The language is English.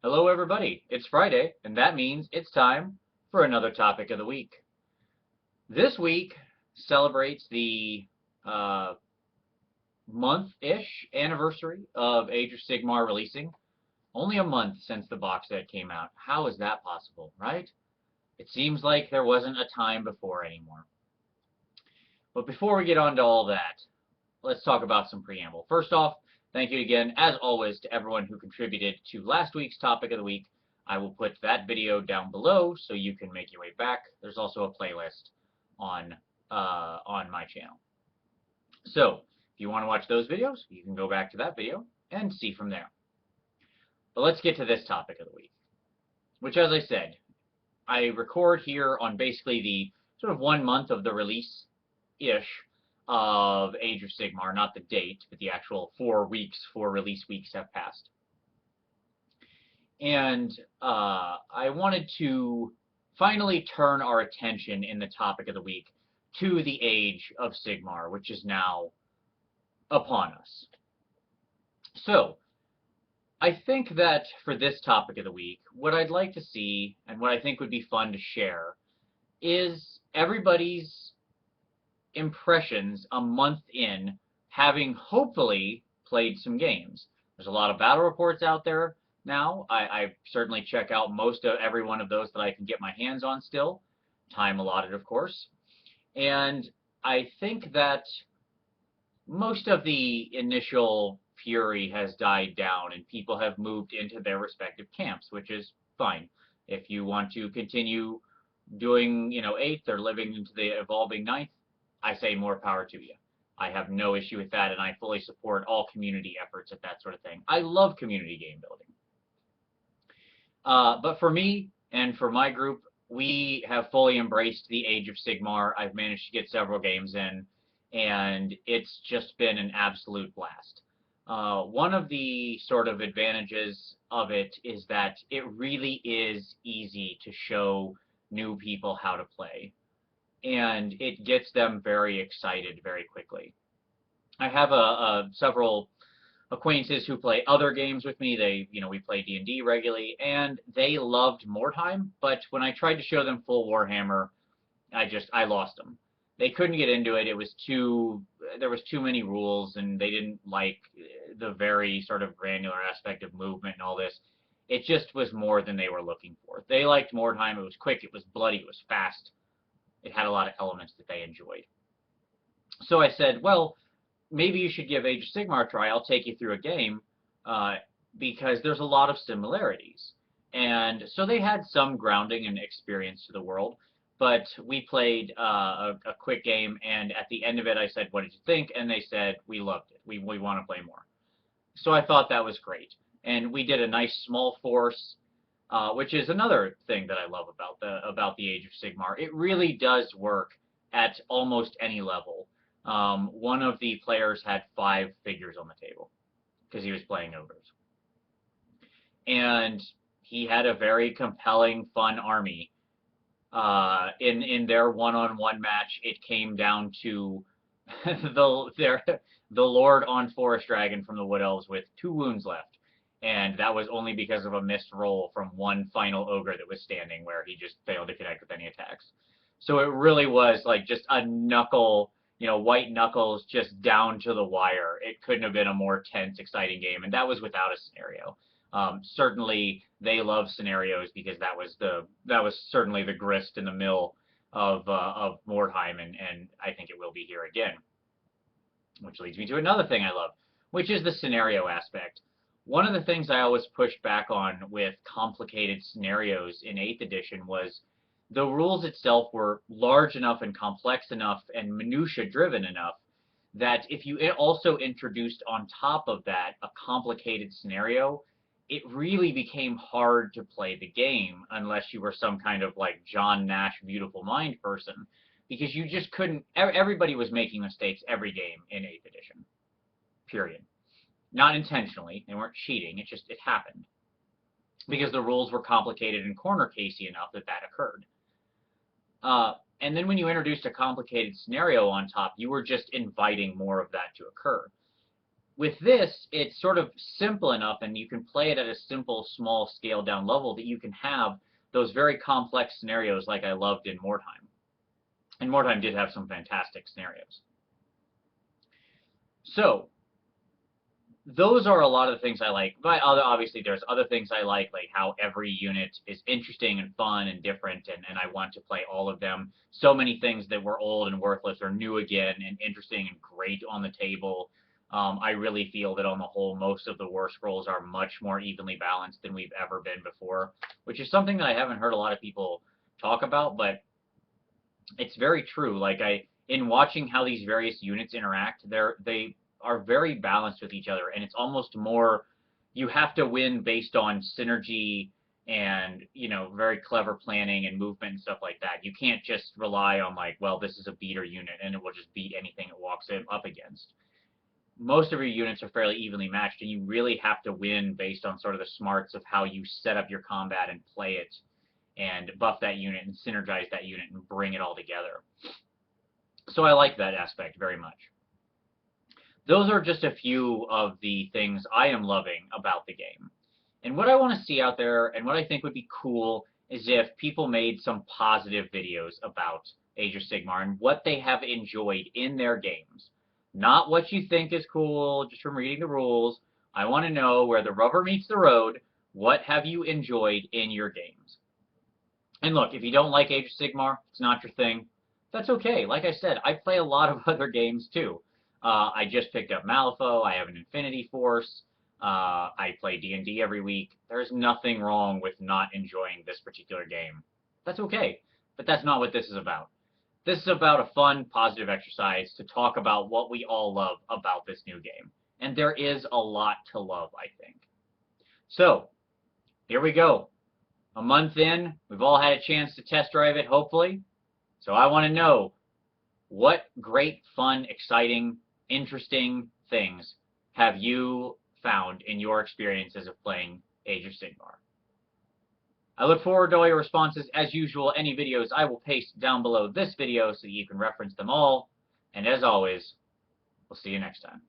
Hello, everybody. It's Friday, and that means it's time for another topic of the week. This week celebrates the uh, month-ish anniversary of Age of Sigmar releasing. Only a month since the box set came out. How is that possible, right? It seems like there wasn't a time before anymore. But before we get on to all that, let's talk about some preamble. First off, thank you again, as always, to everyone who contributed to last week's topic of the week. I will put that video down below so you can make your way back. There's also a playlist on my channel. So, if you want to watch those videos, you can go back to that video and see from there. But let's get to this topic of the week, which, as I said, I record here on basically the sort of 1 month of the release-ish of Age of Sigmar, not the date, but the actual 4 release weeks have passed. And I wanted to finally turn our attention in the topic of the week to the Age of Sigmar, which is now upon us. So, I think that for this topic of the week, what I'd like to see, and what I think would be fun to share, is everybody's impressions a month in, having hopefully played some games. There's a lot of battle reports out there now. I certainly check out most of every one of those that I can get my hands on still. Time allotted, of course. And I think that most of the initial fury has died down and people have moved into their respective camps, which is fine. If you want to continue doing, 8th or living into the evolving 9th, I say more power to you. I have no issue with that, and I fully support all community efforts at that sort of thing. I love community game building. But for me and for my group, we have fully embraced the Age of Sigmar. I've managed to get several games in, and it's just been an absolute blast. One of the sort of advantages of it is that it really is easy to show new people how to play, and it gets them very excited very quickly. I have several acquaintances who play other games with me. We play D&D regularly, and they loved Mordheim, but when I tried to show them full Warhammer, I lost them. They couldn't get into it. There was too many rules, and they didn't like the very sort of granular aspect of movement and all this. It just was more than they were looking for. They liked Mordheim. It was quick, it was bloody, it was fast. It had a lot of elements that they enjoyed. So I said, well, maybe you should give Age of Sigmar a try. I'll take you through a game because there's a lot of similarities. And so they had some grounding and experience to the world. But we played a quick game, and at the end of it, I said, what did you think? And they said, we loved it. We want to play more. So I thought that was great. And we did a nice small force, which is another thing that I love about the Age of Sigmar. It really does work at almost any level. One of the players had 5 figures on the table because he was playing ogres. And he had a very compelling, fun army. In their one-on-one match, it came down to the Lord on Forest Dragon from the Wood Elves with 2 wounds left, and that was only because of a missed roll from one final ogre that was standing where he just failed to connect with any attacks. So it really was like just a knuckle, white knuckles, just down to the wire. It couldn't have been a more tense, exciting game, and that was without a scenario. Certainly they love scenarios because that was certainly the grist in the mill of Mordheim, and I think it will be here again. Which leads me to another thing I love, which is the scenario aspect. One of the things I always pushed back on with complicated scenarios in 8th edition was the rules itself were large enough and complex enough and minutia driven enough that if you also introduced on top of that a complicated scenario, it really became hard to play the game unless you were some kind of like John Nash beautiful mind person, because you just couldn't. Everybody was making mistakes every game in 8th edition, period. Not intentionally, they weren't cheating, it happened because the rules were complicated and corner casey enough that occurred. And then when you introduced a complicated scenario on top, you were just inviting more of that to occur. With this, it's sort of simple enough, and you can play it at a simple, small, scaled down level that you can have those very complex scenarios like I loved in Mordheim. And Mordheim did have some fantastic scenarios. So, those are a lot of the things I like. But obviously, there's other things I like how every unit is interesting and fun and different, and I want to play all of them. So many things that were old and worthless are new again and interesting and great on the table. I really feel that on the whole, most of the war scrolls are much more evenly balanced than we've ever been before, which is something that I haven't heard a lot of people talk about, but it's very true. In watching how these various units interact, they are very balanced with each other, and it's almost more you have to win based on synergy and very clever planning and movement and stuff like that. You can't just rely on well, this is a beater unit and it will just beat anything it walks up against. Most of your units are fairly evenly matched, and you really have to win based on sort of the smarts of how you set up your combat and play it and buff that unit and synergize that unit and bring it all together. So I like that aspect very much. Those are just a few of the things I am loving about the game. And what I want to see out there, and what I think would be cool, is if people made some positive videos about Age of Sigmar and what they have enjoyed in their games. Not what you think is cool just from reading the rules. I want to know where the rubber meets the road. What have you enjoyed in your games? And look, if you don't like Age of Sigmar, it's not your thing. That's okay. Like I said, I play a lot of other games too. I just picked up Malifaux. I have an Infinity Force. I play D&D every week. There's nothing wrong with not enjoying this particular game. That's okay. But that's not what this is about. This is about a fun, positive exercise to talk about what we all love about this new game. And there is a lot to love, I think. So, here we go. A month in, we've all had a chance to test drive it, hopefully. So I want to know, what great, fun, exciting, interesting things have you found in your experiences of playing Age of Sigmar? I look forward to all your responses. As usual, any videos I will paste down below this video so that you can reference them all. And as always, we'll see you next time.